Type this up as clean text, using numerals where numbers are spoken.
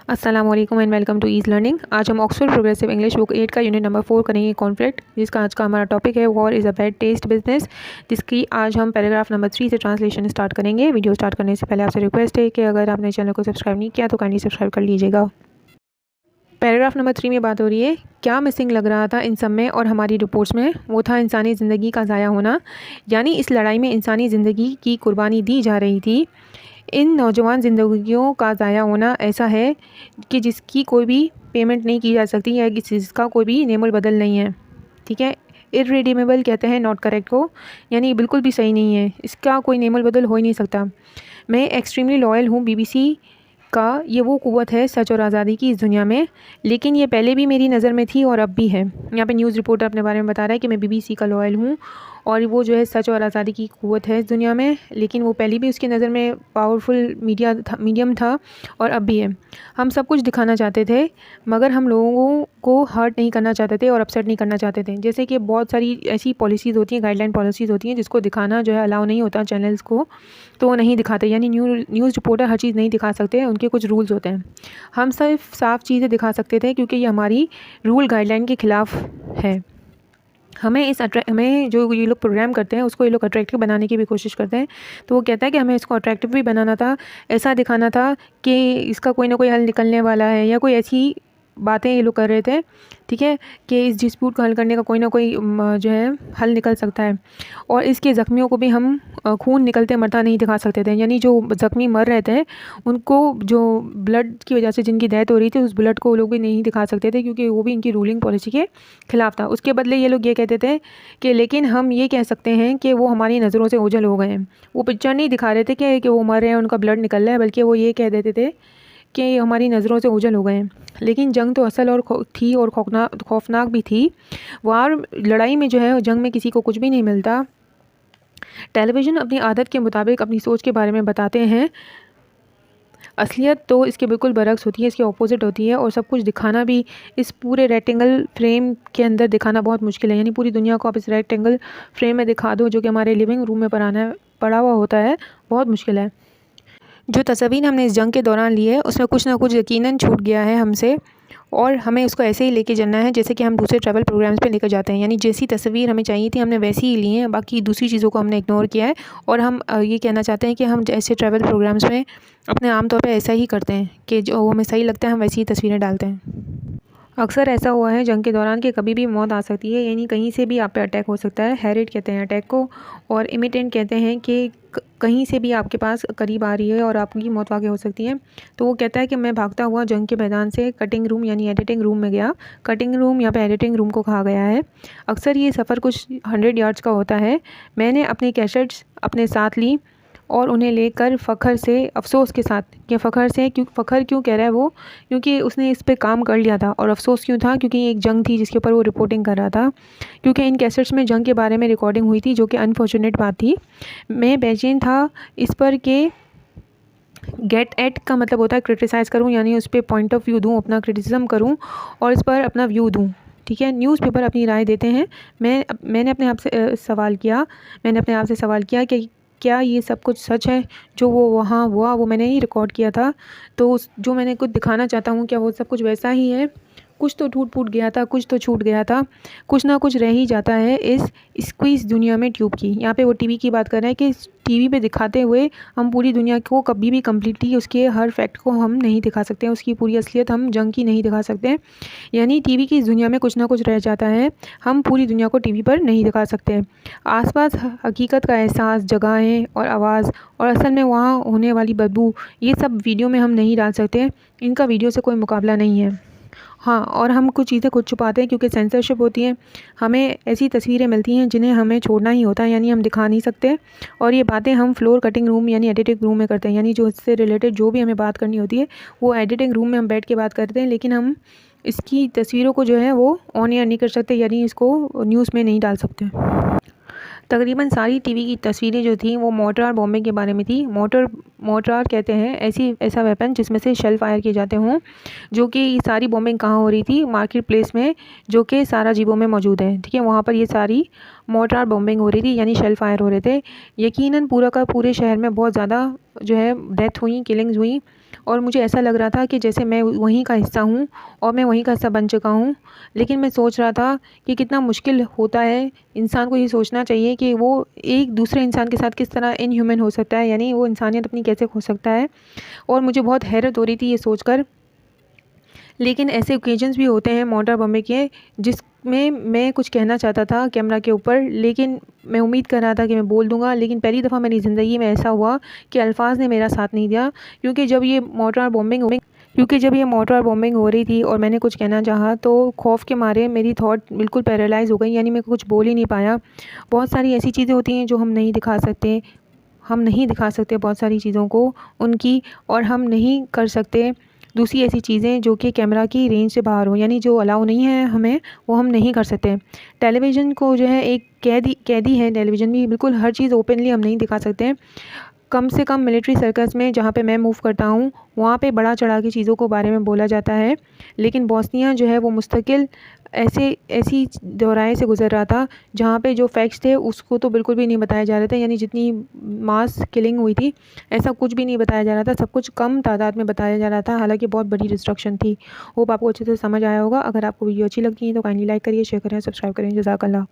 अस्सलामुअलैकुम and welcome to Ease Learning. आज हम ऑक्सफोर्ड प्रोग्रेसिव इंग्लिश बुक 8 का यूनिट नंबर 4 करेंगे, कॉन्फ्लिक्ट, जिसका आज का हमारा टॉपिक है war is a bad taste business, जिसकी आज हम पैराग्राफ नंबर 3 से ट्रांसलेशन स्टार्ट करेंगे। वीडियो स्टार्ट करने से पहले आपसे रिक्वेस्ट है कि अगर आपने चैनल को सब्सक्राइब नहीं किया तो काइंडली सब्सक्राइब कर लीजिएगा। पैराग्राफ नंबर 3 में बात हो रही है क्या मिसिंग लग रहा था इन सब में और हमारी रिपोर्ट्स में, वो था इंसानी ज़िंदगी का ज़ाया होना। यानी इस लड़ाई में इंसानी ज़िंदगी की कुर्बानी दी जा रही थी। इन नौजवान ज़िंदगियों का ज़ाया होना ऐसा है कि जिसकी कोई भी पेमेंट नहीं की जा सकती या जिसका कोई भी नेमुल बदल नहीं है। ठीक है, इररिडीमेबल कहते हैं नॉट करेक्ट को, यानी बिल्कुल भी सही नहीं है, इसका कोई नेमुल बदल हो ही नहीं सकता। मैं एक्सट्रीमली लॉयल हूँ बीबीसी का, ये वो क़ुव्वत है सच और आज़ादी की इस दुनिया में, लेकिन ये पहले भी मेरी नज़र में थी और अब भी है। यहाँ पे न्यूज़ रिपोर्टर अपने बारे में बता रहा है कि मैं बीबीसी का लॉयल हूँ और वो जो है सच और आज़ादी की क़ुव्वत है इस दुनिया में, लेकिन वो पहले भी उसकी नज़र में पावरफुल मीडियम था और अब भी है। हम सब कुछ दिखाना चाहते थे मगर हम लोगों को हर्ट नहीं करना चाहते थे और अपसेट नहीं करना चाहते थे। जैसे कि बहुत सारी ऐसी पॉलिसीज़ होती हैं, गाइडलाइन पॉलिसीज़ होती हैं जिसको दिखाना जो है अलाउ नहीं होता चैनल्स को, तो वो नहीं दिखाते। यानी न्यूज़ रिपोर्टर हर चीज़ नहीं दिखा सकते, उनके कुछ रूल्स होते हैं। हम सिर्फ साफ़ चीज़ें दिखा सकते थे क्योंकि ये हमारी रूल गाइडलाइन के ख़िलाफ़ है। हमें जो ये लोग प्रोग्राम करते हैं उसको ये लोग अट्रैक्टिव बनाने की भी कोशिश करते हैं। तो वो कहता है कि हमें इसको अट्रैक्टिव भी बनाना था, ऐसा दिखाना था कि इसका कोई ना कोई हल निकलने वाला है, या कोई ऐसी बातें ये लोग कर रहे थे, ठीक है, कि इस डिस्प्यूट को हल करने का कोई ना कोई जो है हल निकल सकता है। और इसके ज़ख्मियों को भी हम खून निकलते मरता नहीं दिखा सकते थे। यानी जो ज़ख्मी मर रहे थे उनको जो ब्लड की वजह से जिनकी डेथ हो रही थी उस ब्लड को वो लोग भी नहीं दिखा सकते थे क्योंकि वो भी इनकी रूलिंग पॉलिसी के ख़िलाफ़ था। उसके बदले ये लोग ये कहते थे कि लेकिन हम ये कह सकते हैं कि वो हमारी नज़रों से ओझल हो गए हैं। वो पिक्चर नहीं दिखा रहे थे कि वो मर रहे हैं, उनका ब्लड निकल रहा है, बल्कि वो ये कह देते थे कि हमारी नज़रों से ओझल हो गए हैं। लेकिन जंग तो असल और थी और खौफनाक भी थी। वार लड़ाई में जो है जंग में किसी को कुछ भी नहीं मिलता। टेलीविज़न अपनी आदत के मुताबिक अपनी सोच के बारे में बताते हैं, असलियत तो इसके बिल्कुल बरक्स होती है, इसके ऑपोजिट होती है। और सब कुछ दिखाना भी इस पूरे रेक्टेंगल फ्रेम के अंदर दिखाना बहुत मुश्किल है। यानी पूरी दुनिया को आप इस रेक्टेंगल फ्रेम में दिखा दो जो कि हमारे लिविंग रूम में पड़ा हुआ होता है, बहुत मुश्किल है। जो तस्वीर हमने इस जंग के दौरान ली है उसमें कुछ ना कुछ यकीनन छूट गया है हमसे, और हमें उसको ऐसे ही लेके चलना है जैसे कि हम दूसरे ट्रैवल प्रोग्राम्स पे लेकर जाते हैं। यानी जैसी तस्वीर हमें चाहिए थी हमने वैसी ही ली है, बाकी दूसरी चीज़ों को हमने इग्नोर किया है। और हम ये कहना चाहते हैं कि हम ऐसे ट्रैवल प्रोग्राम्स में अपने आम तौर पे ऐसा ही करते हैं कि जो हमें सही लगता है हम वैसी ही तस्वीरें डालते हैं। अक्सर ऐसा हुआ है जंग के दौरान कि कभी भी मौत आ सकती है, यानी कहीं से भी आप पे अटैक हो सकता है। हैरेट कहते हैं अटैक को, और इमिटेंट कहते हैं कि कहीं से भी आपके पास करीब आ रही है और आपकी मौत वाक़ई हो सकती है। तो वो कहता है कि मैं भागता हुआ जंग के मैदान से कटिंग रूम यानी एडिटिंग रूम में गया। कटिंग रूम यहाँ पे एडिटिंग रूम को कहा गया है। अक्सर ये सफ़र कुछ 100 यार्ड्स का होता है। मैंने अपनी कैसेट्स अपने साथ ली और उन्हें लेकर फ़ख्र से, अफ़सोस के साथ, कि फ़ख्र क्यों कह रहा है वो, क्योंकि उसने इस पे काम कर लिया था। और अफ़सोस क्यों था, क्योंकि एक जंग थी जिसके ऊपर वो रिपोर्टिंग कर रहा था। क्योंकि इन कैसेट्स में जंग के बारे में रिकॉर्डिंग हुई थी, जो कि अनफॉर्चुनेट बात थी। मैं बेचैन था इस पर कि गेट एट का मतलब होता है क्रिटिसाइज़ करूँ, यानी उस पर पॉइंट ऑफ व्यू दूँ, अपना क्रिटिसिज्म करूँ और इस पर अपना व्यू दूँ। ठीक है, न्यूज़पेपर अपनी राय देते हैं। मैंने अपने आप से सवाल किया कि क्या ये सब कुछ सच है जो वो वहाँ हुआ, वो मैंने ही रिकॉर्ड किया था। तो जो मैंने कुछ दिखाना चाहता हूँ क्या वो सब कुछ वैसा ही है? कुछ तो टूट फूट गया था, कुछ तो छूट गया था, कुछ ना कुछ रह ही जाता है इस दुनिया में ट्यूब की। यहाँ पे वो टीवी की बात कर रहे हैं कि टीवी पे दिखाते हुए हम पूरी दुनिया को कभी भी कम्प्लीटली उसके हर फैक्ट को हम नहीं दिखा सकते, उसकी पूरी असलियत हम जंग की नहीं दिखा सकते। यानी टीवी की इस दुनिया में कुछ ना कुछ रह जाता है, हम पूरी दुनिया को टीवी पर नहीं दिखा सकते। आसपास हकीकत का एहसास, जगहें और आवाज़ और असल में वहाँ होने वाली बदबू, ये सब वीडियो में हम नहीं डाल सकते। इनका वीडियो से कोई मुकाबला नहीं है। हाँ, और हम कुछ चीज़ें खुद छुपाते हैं क्योंकि सेंसरशिप होती है। हमें ऐसी तस्वीरें मिलती हैं जिन्हें हमें छोड़ना ही होता है, यानी हम दिखा नहीं सकते। और ये बातें हम फ्लोर कटिंग रूम यानी एडिटिंग रूम में करते हैं। यानी जो इससे रिलेटेड जो भी हमें बात करनी होती है वो एडिटिंग रूम में हम बैठ के बात करते हैं, लेकिन हम इसकी तस्वीरों को जो है वो ऑन एयर नहीं कर सकते, यानी इसको न्यूज़ में नहीं डाल सकते। तकरीबन सारी टीवी की तस्वीरें जो थी वो मोर्टार बॉम्बिंग के बारे में थी। मोर्टार कहते हैं ऐसा वेपन जिसमें से शेल फायर किए जाते हों, जो कि सारी बॉम्बिंग कहाँ हो रही थी, मार्केट प्लेस में, जो कि साराजीवो में मौजूद है। ठीक है, वहाँ पर ये सारी मोर्टार बॉम्बिंग हो रही थी, यानी शेल फायर हो रहे थे। यकीनन पूरे शहर में बहुत ज़्यादा जो है डेथ हुई, किलिंग्स हुई। और मुझे ऐसा लग रहा था कि जैसे मैं वहीं का हिस्सा हूँ और मैं वहीं का हिस्सा बन चुका हूँ। लेकिन मैं सोच रहा था कि कितना मुश्किल होता है, इंसान को ये सोचना चाहिए कि वो एक दूसरे इंसान के साथ किस तरह इनह्यूमन हो सकता है, यानी वो इंसानियत अपनी कैसे खो सकता है। और मुझे बहुत हैरत हो रही थी ये सोचकर। लेकिन ऐसे ओकेजन्स भी होते हैं मोटर बॉम्बिंग के, जिसमें मैं कुछ कहना चाहता था कैमरा के ऊपर, लेकिन मैं उम्मीद कर रहा था कि मैं बोल दूँगा। लेकिन पहली दफ़ा मेरी ज़िंदगी में ऐसा हुआ कि अल्फाज़ ने मेरा साथ नहीं दिया, क्योंकि जब ये मोटर बॉम्बिंग हो रही थी और मैंने कुछ कहना चाहा, तो खौफ़ के मारे मेरी थॉट बिल्कुल पैरालाइज़ हो गई, यानी मैं कुछ बोल ही नहीं पाया। बहुत सारी ऐसी चीज़ें होती हैं जो हम नहीं दिखा सकते बहुत सारी चीज़ों को उनकी, और हम नहीं कर सकते दूसरी ऐसी चीज़ें जो कि कैमरा की रेंज से बाहर हो, यानी जो अलाउ नहीं है हमें, वो हम नहीं कर सकते। टेलीविज़न को जो है एक कैदी है टेलीविज़न भी, बिल्कुल हर चीज़ ओपनली हम नहीं दिखा सकते। कम से कम मिलिट्री सर्कस में जहाँ पे मैं मूव करता हूँ, वहाँ पे बढ़ा चढ़ा के चीज़ों को बारे में बोला जाता है। लेकिन बोस्निया जो है वो मुस्तकिल ऐसी दोराहे से गुज़र रहा था, जहाँ पे जो फैक्ट्स थे उसको तो बिल्कुल भी नहीं बताया जा रहा था, यानी जितनी मास किलिंग हुई थी ऐसा कुछ भी नहीं बताया जा रहा था, सब कुछ कम तादाद में बताया जा रहा था, हालाँकि बहुत बड़ी डिस्ट्रक्शन थी। होप आपको अच्छे से समझ आया होगा। अगर आपको वीडियो अच्छी लगी है तो काइंडली लाइक करिए, शेयर करें, सब्सक्राइब करें। जज़ाकल्लाह।